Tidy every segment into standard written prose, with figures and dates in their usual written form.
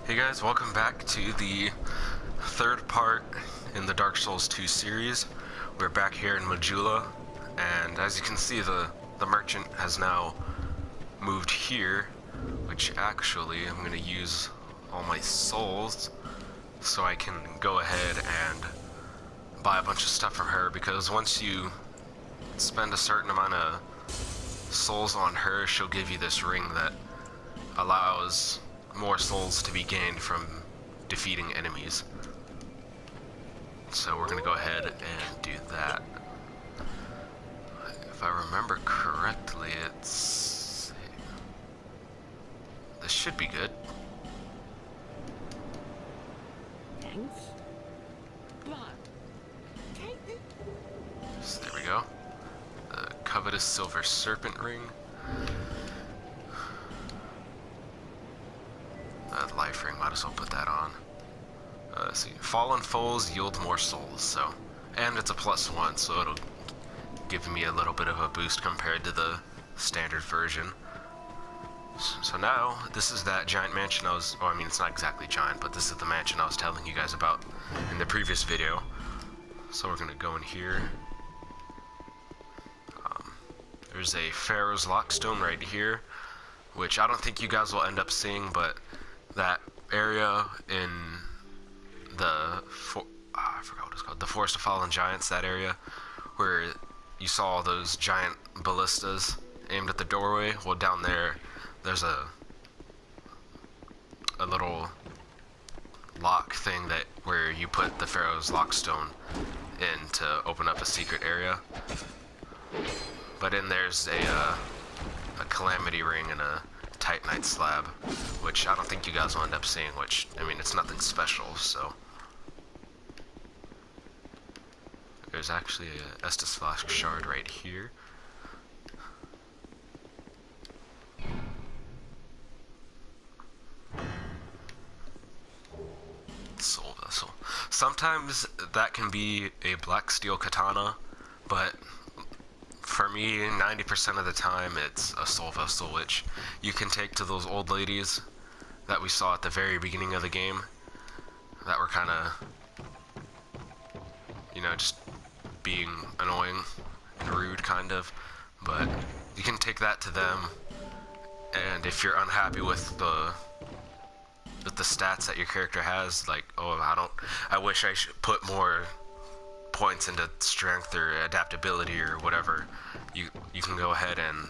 Hey guys, welcome back to the third part in the Dark Souls 2 series. We're back here in Majula, and as you can see, the merchant has now moved here, which actually I'm going to use all my souls so I can go ahead and buy a bunch of stuff from her, because once you spend a certain amount of souls on her, she'll give you this ring that allows more souls to be gained from defeating enemies. So we're gonna go ahead and do that. If I remember correctly, this should be good. Thanks. So there we go. The covetous silver serpent ring. Life ring, might as well put that on. Let's see. Fallen foes yield more souls, so. And it's a +1, so it'll give me a little bit of a boost compared to the standard version. So now, this is that giant mansion I was, well, I mean, it's not exactly giant, but this is the mansion I was telling you guys about in the previous video. So we're gonna go in here. There's a Pharaoh's Lockstone right here, which I don't think you guys will end up seeing, but that area in the, I forgot what it's called, the Forest of Fallen Giants, that area where you saw all those giant ballistas aimed at the doorway. Well, down there, there's a little lock thing that where you put the Pharaoh's Lockstone in to open up a secret area. But in there's a Calamity Ring and a Titanite slab, which I don't think you guys will end up seeing, which, I mean, it's nothing special, so. There's actually a Estus Flask shard right here. Soul Vessel. Sometimes that can be a black steel katana, but for me, 90% of the time, it's a soul vessel, which you can take to those old ladies that we saw at the very beginning of the game that were kind of, you know, just being annoying and rude, kind of. But you can take that to them, and if you're unhappy with the stats that your character has, like, oh, I wish I should put more points into strength or adaptability or whatever, you can go ahead and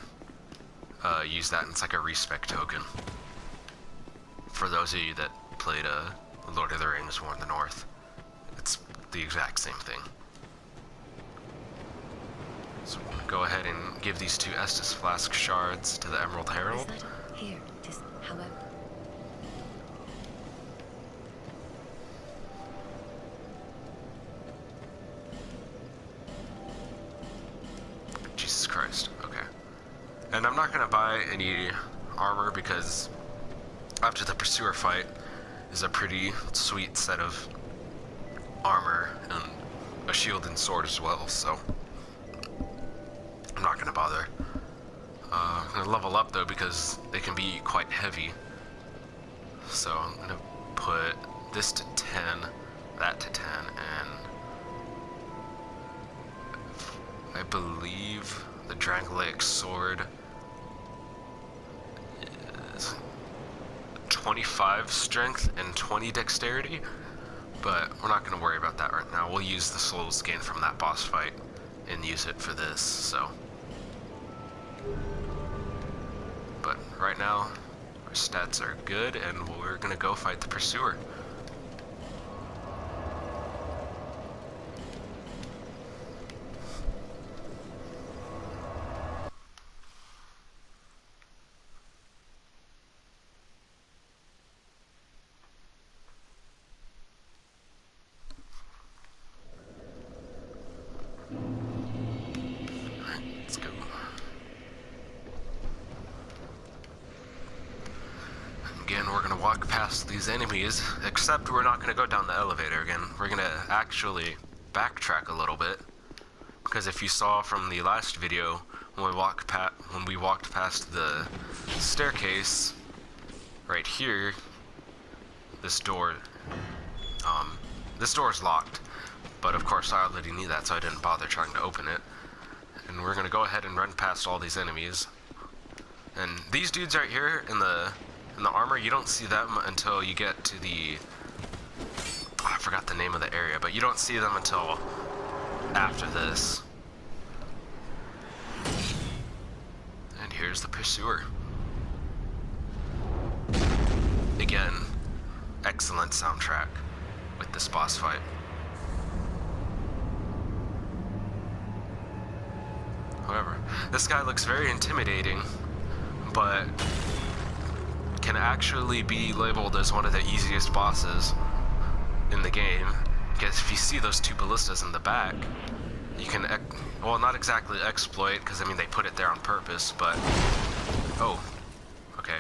use that, and it's like a respec token. For those of you that played Lord of the Rings War in the North, it's the exact same thing. So we're gonna go ahead and give these two Estus Flask shards to the Emerald Herald. Here, however. Jesus Christ, okay. And I'm not gonna buy any armor because after the Pursuer fight is a pretty sweet set of armor and a shield and sword as well, so I'm not gonna bother. I'm gonna level up though because they can be quite heavy. So I'm gonna put this to 10, that to 10, and I believe the Drangleic sword is 25 strength and 20 dexterity, but we're not going to worry about that right now. We'll use the souls gained from that boss fight and use it for this, so. But right now, our stats are good, and we're going to go fight the Pursuer. Let's go. Again, we're gonna walk past these enemies, except we're not gonna go down the elevator again. We're gonna actually backtrack a little bit, because if you saw from the last video, when we walked past the staircase right here, this door, this door is locked, but of course I already knew that, so I didn't bother trying to open it. And we're gonna go ahead and run past all these enemies. And these dudes right here in the armor, you don't see them until you get to the, I forgot the name of the area, but you don't see them until after this. And here's the pursuer. Again, excellent soundtrack with this boss fight. However, this guy looks very intimidating, but can actually be labeled as one of the easiest bosses in the game, because if you see those two ballistas in the back, you can, well, not exactly exploit, because I mean they put it there on purpose, but, oh, okay.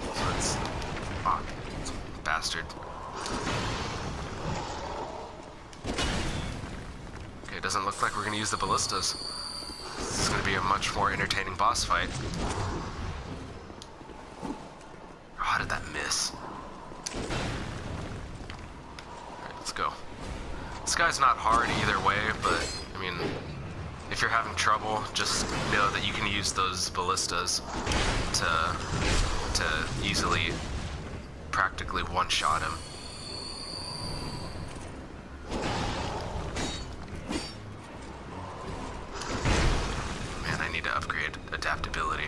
So it's, bastard. Okay, it doesn't look like we're going to use the ballistas. This is going to be a much more entertaining boss fight. Oh, how did that miss? Alright, let's go. This guy's not hard either way, but, I mean, if you're having trouble, just know that you can use those ballistas to easily, practically one-shot him. Man, I need to upgrade adaptability.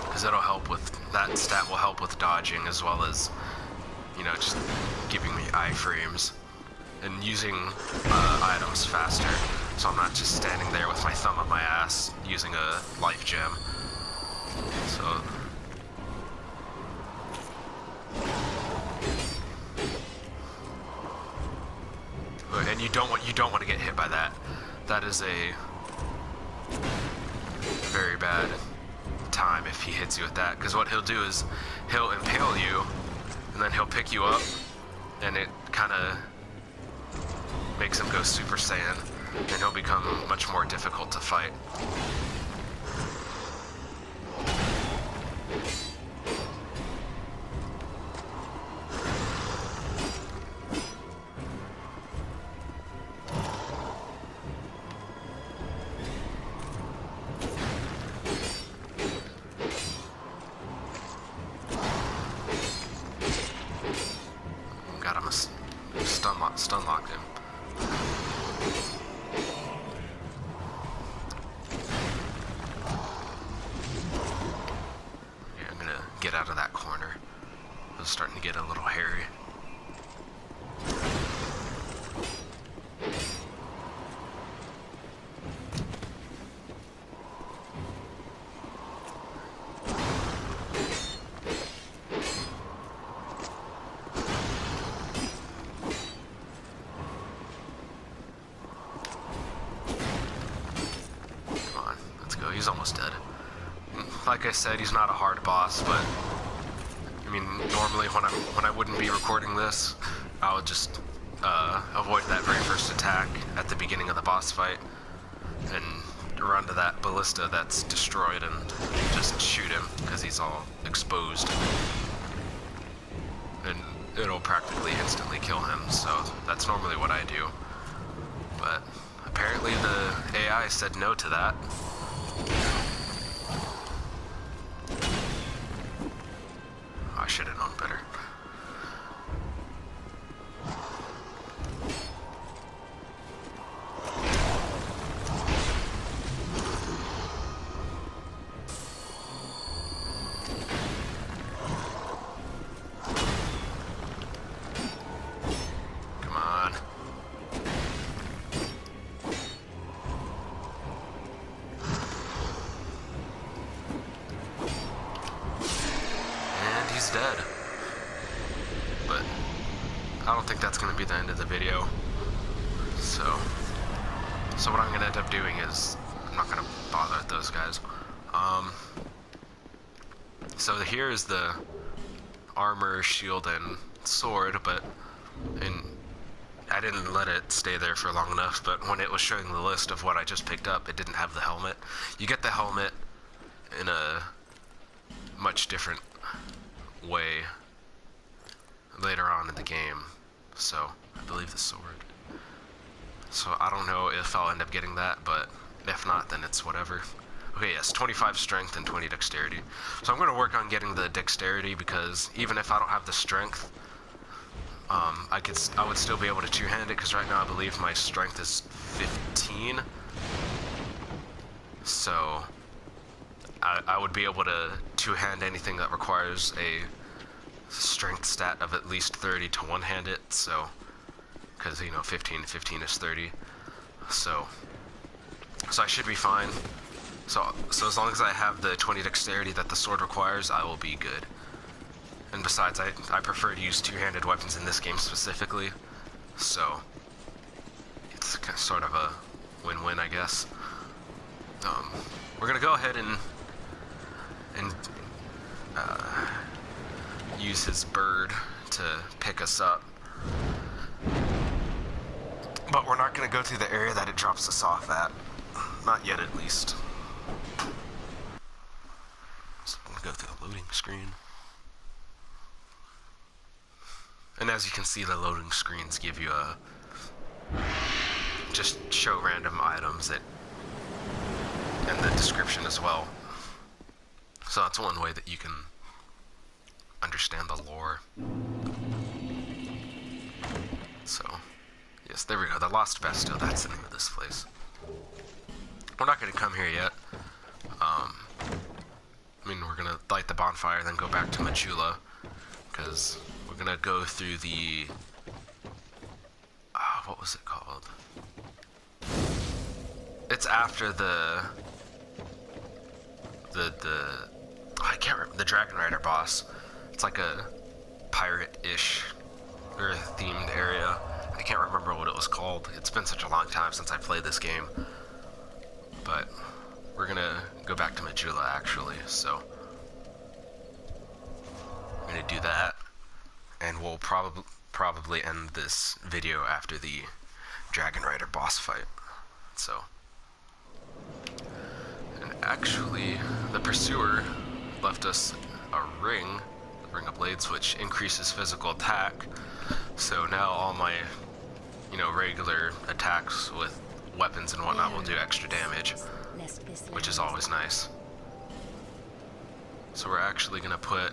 Because it'll help with, that stat will help with dodging as well as, you know, just giving me iframes and using items faster, so I'm not just standing there with my thumb up my ass using a life gem. So and you don't want to get hit by that. That is a very bad time if he hits you with that, because what he'll do is he'll impale you and then he'll pick you up and it kind of makes him go Super Saiyan and he'll become much more difficult to fight. Stun locked him. Yeah, I'm gonna get out of that corner. It was starting to get a little hairy. He's almost dead. Like I said, he's not a hard boss, but I mean, normally when I wouldn't be recording this, I would just avoid that very first attack at the beginning of the boss fight and run to that ballista that's destroyed and just shoot him because he's all exposed, and it'll practically instantly kill him. So that's normally what I do, but apparently the AI said no to that. I should have known better. Come on. He's dead. But I don't think that's going to be the end of the video. So what I'm going to end up doing is I'm not going to bother with those guys. So here is the armor, shield, and sword, and I didn't let it stay there for long enough, but when it was showing the list of what I just picked up, it didn't have the helmet. You get the helmet in a much different way later on in the game, so I believe the sword. So I don't know if I'll end up getting that, but if not, then it's whatever. Okay, yes, 25 strength and 20 dexterity. So I'm going to work on getting the dexterity, because even if I don't have the strength, I would still be able to two-hand it, because right now I believe my strength is 15. So I would be able to two-hand anything that requires a strength stat of at least 30 to one-hand it, so, because, you know, 15 is 30. So I should be fine. So as long as I have the 20 dexterity that the sword requires, I will be good. And besides, I prefer to use two-handed weapons in this game specifically, so it's sort of a win-win, I guess. We're gonna go ahead and use his bird to pick us up, but we're not gonna go through the area that it drops us off at. Not yet, at least. So I'm gonna go through the loading screen. And as you can see, the loading screens give you just show random items and the description as well. So that's one way that you can understand the lore. So, yes, there we go. The Lost Bastille, that's the name of this place. We're not going to come here yet. I mean, we're going to light the bonfire, then go back to Majula, because we're going to go through the... what was it called? It's after I can't remember, the Dragon Rider boss. It's like a pirate-ish or themed area. I can't remember what it was called. It's been such a long time since I played this game. But we're gonna go back to Majula, actually, so I'm gonna do that, and we'll probably end this video after the Dragon Rider boss fight. So, and actually, the Pursuer left us a ring of blades, which increases physical attack. So now all my, regular attacks with weapons and whatnot will do extra damage, which is always nice. So we're actually gonna put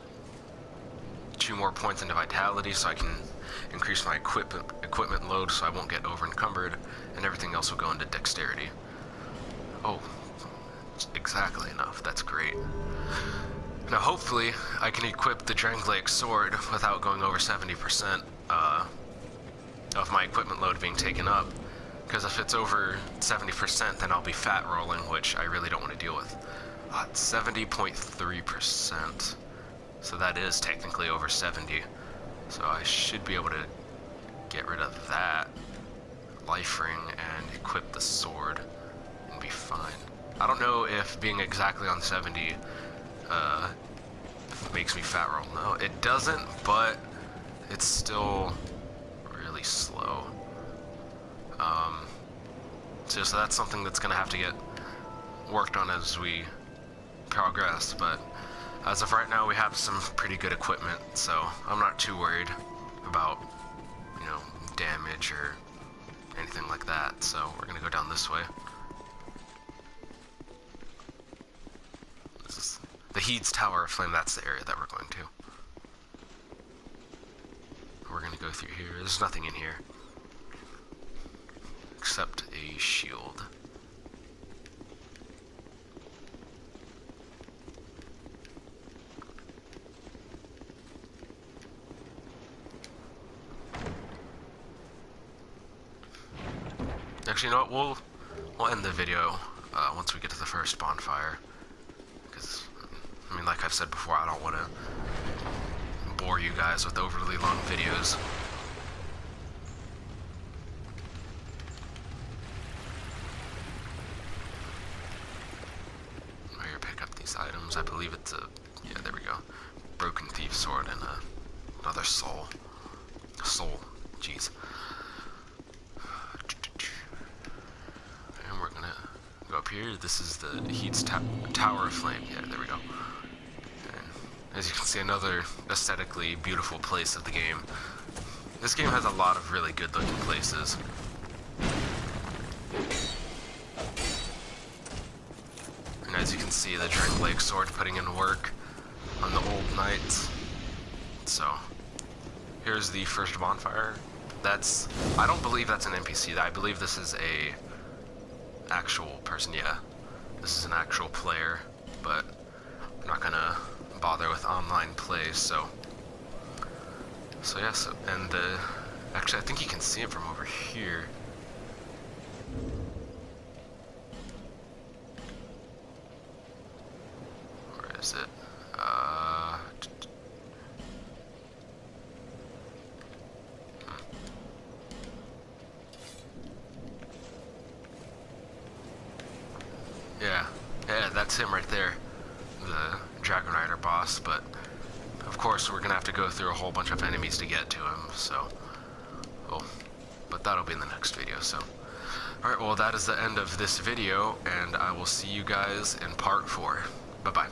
2 more points into vitality so I can increase my equipment load so I won't get over encumbered, and everything else will go into dexterity. Oh, exactly enough. That's great. Now hopefully I can equip the Dranglaic sword without going over 70% of my equipment load being taken up, because if it's over 70% then I'll be fat rolling, which I really don't want to deal with. 70.3%, so that is technically over 70, so I should be able to get rid of that life ring and equip the sword and be fine. I don't know if being exactly on 70 makes me fat roll. No, it doesn't, but it's still really slow. So that's something that's gonna have to get worked on as we progress, but as of right now we have some pretty good equipment, so I'm not too worried about, damage or anything like that. So we're gonna go down this way. This is the Heed's Tower of Flame. That's the area that we're going to. We're gonna go through here. There's nothing in here except a shield. Actually, you know what? We'll end the video once we get to the first bonfire, because like I've said before, I don't want to bore you guys with overly long videos. Here, pick up these items. I believe it's a, yeah, there we go, broken thief sword and a Another soul. Soul. Jeez. And we're gonna go up here. This is the Heat's Tower of Flame. Yeah, there we go. And as you can see, another aesthetically beautiful place of the game. This game has a lot of really good looking places. And as you can see, the Drake Lake Sword putting in work on the old knights. So, here's the first bonfire. I don't believe that's an NPC. I believe this is a actual person. Yeah, this is an actual player, but I'm not gonna bother with online play, so yeah, and actually I think you can see it from over here. Where is it? Yeah, that's him right there, the Dragon Rider boss, but of course we're gonna have to go through a whole bunch of enemies to get to him, so, well, but that'll be in the next video, so. Alright, well that is the end of this video, and I will see you guys in part 4. Bye-bye.